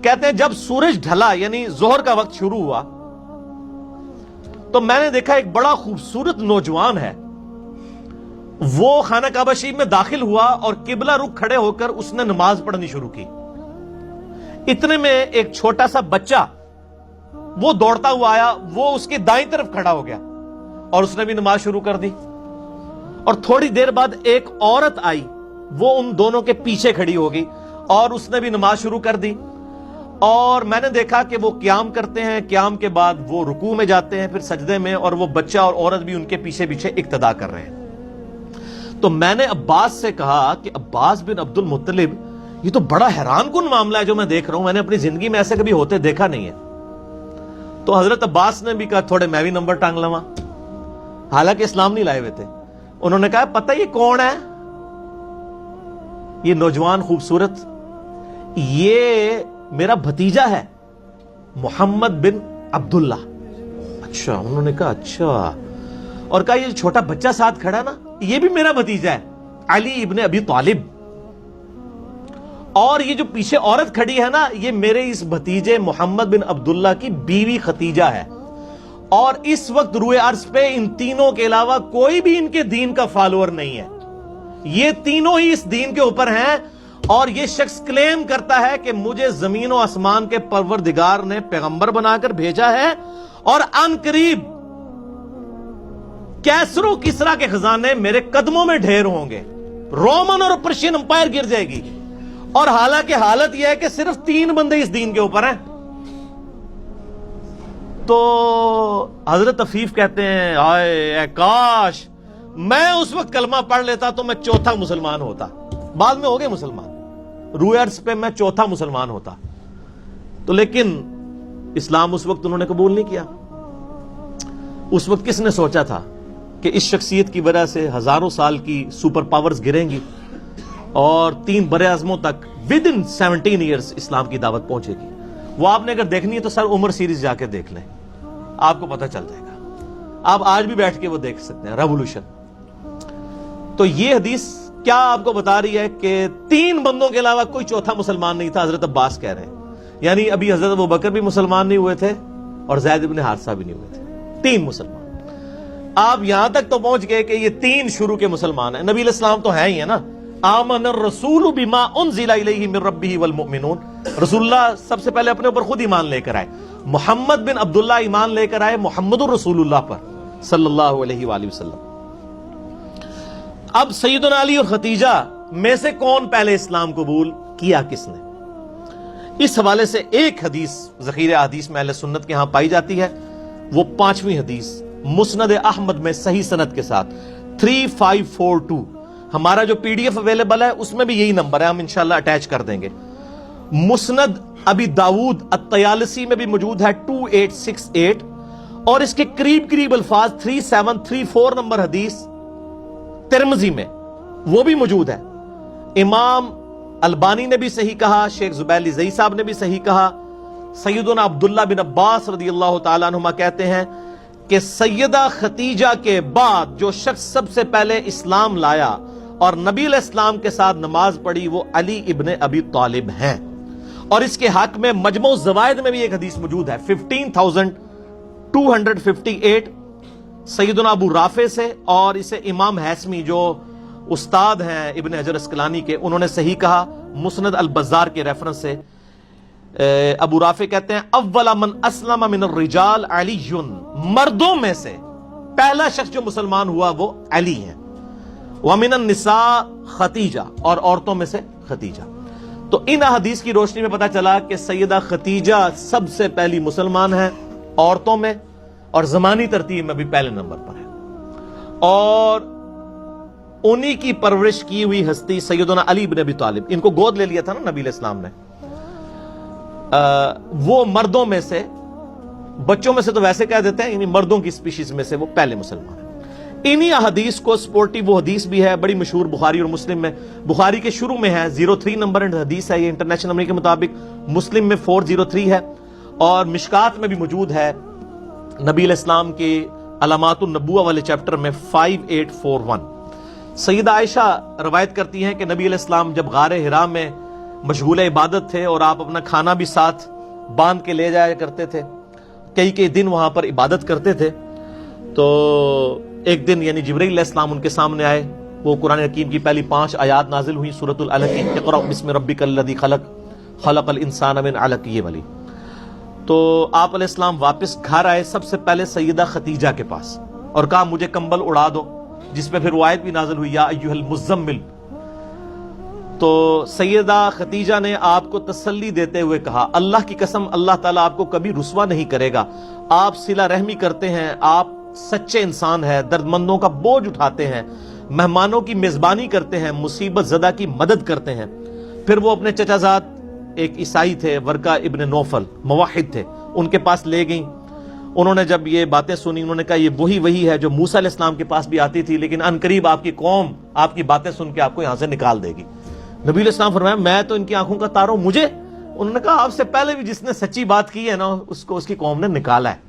کہتے ہیں جب سورج ڈھلا یعنی ظہر کا وقت شروع ہوا تو میں نے دیکھا ایک بڑا خوبصورت نوجوان ہے، وہ خانہ کعبہ شریف میں داخل ہوا اور قبلہ رخ کھڑے ہو کر اس نے نماز پڑھنی شروع کی۔ اتنے میں ایک چھوٹا سا بچہ وہ دوڑتا ہوا آیا، وہ اس کی دائیں طرف کھڑا ہو گیا اور اس نے بھی نماز شروع کر دی۔ اور تھوڑی دیر بعد ایک عورت آئی، وہ ان دونوں کے پیچھے کھڑی ہوگی اور اس نے بھی نماز شروع کر دی۔ اور میں نے دیکھا کہ وہ قیام کرتے ہیں، قیام کے بعد وہ رکوع میں جاتے ہیں، پھر سجدے میں، اور وہ بچہ اور عورت بھی ان کے پیچھے پیچھے اقتدا کر رہے ہیں۔ تو میں نے عباس سے کہا کہ عباس بن عبد المطلب، یہ تو بڑا حیران کن معاملہ ہے جو میں دیکھ رہا ہوں، میں نے اپنی زندگی میں ایسے کبھی ہوتے دیکھا نہیں ہے۔ تو حضرت عباس نے بھی کہا تھوڑے میں بھی نمبر ٹانگ لواں، حالانکہ اسلام نہیں لائے ہوئے تھے۔ انہوں نے کہا پتہ یہ کون ہے؟ یہ نوجوان خوبصورت، یہ میرا بھتیجا ہے محمد بن عبداللہ۔ اچھا، انہوں نے کہا اچھا، اور کہا یہ چھوٹا بچہ ساتھ کھڑا نا، یہ بھی میرا بھتیجا ہے علی ابن ابی طالب، اور یہ جو پیچھے عورت کھڑی ہے نا، یہ میرے اس بھتیجے محمد بن عبداللہ کی بیوی ختیجہ ہے۔ اور اس وقت روئے عرض پہ ان تینوں کے علاوہ کوئی بھی ان کے دین کا فالوور نہیں ہے، یہ تینوں ہی اس دین کے اوپر ہیں۔ اور یہ شخص کلیم کرتا ہے کہ مجھے زمین و آسمان کے پروردگار نے پیغمبر بنا کر بھیجا ہے، اور ان قریب کیسر و کسرا کے خزانے میرے قدموں میں ڈھیر ہوں گے، رومن اور پرشین امپائر گر جائے گی۔ اور حالانکہ حالت یہ ہے کہ صرف 3 بندے اس دین کے اوپر ہیں۔ تو حضرت عفیف کہتے ہیں اے کاش میں اس وقت کلمہ پڑھ لیتا تو میں چوتھا مسلمان ہوتا۔ بعد میں ہو گئے مسلمان، روئے عرض پہ میں چوتھا مسلمان ہوتا، تو لیکن اسلام اس وقت انہوں نے قبول نہیں کیا۔ اس وقت کس نے سوچا تھا کہ اس شخصیت کی وجہ سے ہزاروں سال کی سپر پاورز گریں گی اور 3 برے اعظموں تک ود ان 17 ایئرز اسلام کی دعوت پہنچے گی۔ وہ آپ نے اگر دیکھنی ہے تو سر عمر سیریز جا کے دیکھ لیں، آپ کو پتہ چل جائے گا۔ آپ آج بھی بیٹھ کے وہ دیکھ سکتے ہیں، ریولوشن۔ تو یہ حدیث کیا آپ کو بتا رہی ہے کہ 3 بندوں کے علاوہ کوئی چوتھا مسلمان نہیں تھا، حضرت عباس کہہ رہے ہیں۔ یعنی ابھی حضرت ابوبکر بھی مسلمان نہیں ہوئے تھے اور زید بن حارثہ بھی نہیں ہوئے تھے، 3 مسلمان۔ آپ یہاں تک تو پہنچ گئے کہ یہ 3 شروع کے مسلمان ہیں۔ نبی علیہ السلام تو ہیں ہی ہے نا، آمن الرسول بما انزل الیہ من ربہ والمؤمنون، رسول اللہ سب سے پہلے اپنے اوپر خود ایمان لے کر آئے۔ محمد بن عبداللہ ایمان لے کر آئے محمد الرسول اللہ پر صلی اللہ علیہ وآلہ وسلم۔ اب سیدنا علی اور ختیجہ میں سے کون پہلے اسلام قبول کیا، کس نے؟ اس حوالے سے ایک حدیث ذخیرہ حدیث میں اہل سنت کے ہاں پائی جاتی ہے، وہ 5ویں حدیث مسند احمد میں صحیح سند کے ساتھ 3542۔ ہمارا جو پی ڈی ایف اویلیبل ہے اس میں بھی یہی نمبر ہے، ہم انشاءاللہ اٹیچ کر دیں گے۔ مسند ابی داود الطیالسی میں بھی موجود ہے 2868، اور اس کے قریب قریب الفاظ 3734 نمبر حدیث ترمذی میں وہ بھی موجود ہے۔ امام البانی نے بھی صحیح کہا، شیخ زبیلی زئی صاحب نے بھی صحیح کہا۔ سیدنا عبداللہ بن عباس رضی اللہ تعالیٰ عنہما کہتے ہیں کہ سیدہ ختیجہ کے بعد جو شخص سب سے پہلے اسلام لایا اور نبی علیہ السلام کے ساتھ نماز پڑھی وہ علی ابن ابی طالب ہیں۔ اور اس کے حق میں مجموع الزوائد میں بھی ایک حدیث موجود ہے 15258 سیدنا ابو رافع سے، اور اسے امام حیثمی جو استاد ہیں ابن حجر اسقلانی کے، انہوں نے صحیح کہا مسند البزار کے ریفرنس سے۔ ابو رافع کہتے ہیں اول من اسلم من الرجال علی، مردوں میں سے پہلا شخص جو مسلمان ہوا وہ علی ہیں۔ ومن النساء ختیجہ، اور عورتوں میں سے ختیجہ۔ تو ان حدیث کی روشنی میں پتا چلا کہ سیدہ ختیجہ سب سے پہلی مسلمان ہیں عورتوں میں، اور زمانی ترتیب میں بھی پہلے نمبر پر ہے، اور انہی کی پرورش کی ہوئی ہستی سیدنا علی بن ابی طالب، ان کو گود لے لیا تھا نا نبی علیہ السلام نے، وہ مردوں میں سے، بچوں میں سے تو ویسے کہہ دیتے ہیں، انہی مردوں کی سپیشیز میں سے وہ پہلے مسلمان ہیں۔ انہی حدیث کو سپورٹی وہ حدیث بھی ہے بڑی مشہور بخاری اور مسلم میں، بخاری کے شروع میں ہے 03 نمبر حدیث ہے، یہ انٹرنیشنل نمبر کے مطابق، مسلم میں 403 ہے، اور مشکات میں بھی موجود ہے نبی علیہ السلام کے علامات النبوہ والے چیپٹر میں 5841۔ سیدہ عائشہ روایت کرتی ہیں کہ نبی علیہ السلام جب غار حرا میں مشغول عبادت تھے اور آپ اپنا کھانا بھی ساتھ باندھ کے لے جایا کرتے تھے، کئی کئی دن وہاں پر عبادت کرتے تھے. تو ایک دن یعنی جبرائیل علیہ السلام ان کے سامنے آئے. وہ قرآن حکیم کی پہلی 5 آیات نازل ہوئی سورۃ العلق کی، اقرأ بسم ربک الذی خلق خلق الانسان من علق، یہ والی. تو آپ علیہ السلام واپس گھر آئے سب سے پہلے سیدہ خدیجہ کے پاس اور کہا مجھے کمبل اڑا دو، جس پہ پھر وہ آیت بھی نازل ہوئی یا ایھا المزمل. تو سیدہ خدیجہ نے آپ کو تسلی دیتے ہوئے کہا اللہ کی قسم اللہ تعالیٰ آپ کو کبھی رسوا نہیں کرے گا، آپ صلہ رحمی کرتے ہیں، آپ سچے انسان ہیں، درد مندوں کا بوجھ اٹھاتے ہیں، مہمانوں کی میزبانی کرتے ہیں، مصیبت زدہ کی مدد کرتے ہیں. پھر وہ اپنے چچا زاد ایک عیسائی تھے ورقہ ابن نوفل، موحد تھے، ان کے پاس لے گئیں. انہوں نے جب یہ باتیں سنی انہوں نے کہا یہ وہی ہے جو موسیٰ علیہ السلام کے پاس بھی آتی تھی، لیکن ان قریب آپ کی قوم آپ کی باتیں سن کے آپ کو یہاں سے نکال دے گی. نبی علیہ السلام فرمایا میں تو ان کی آنکھوں کا تاروں، مجھے؟ انہوں نے کہا آپ سے پہلے بھی جس نے سچی بات کی ہے نا اس کو اس کی قوم نے نکالا ہے.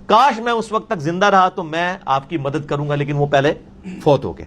کاش میں اس وقت تک زندہ رہا تو میں آپ کی مدد کروں گا، لیکن وہ پہلے فوت ہو گئے.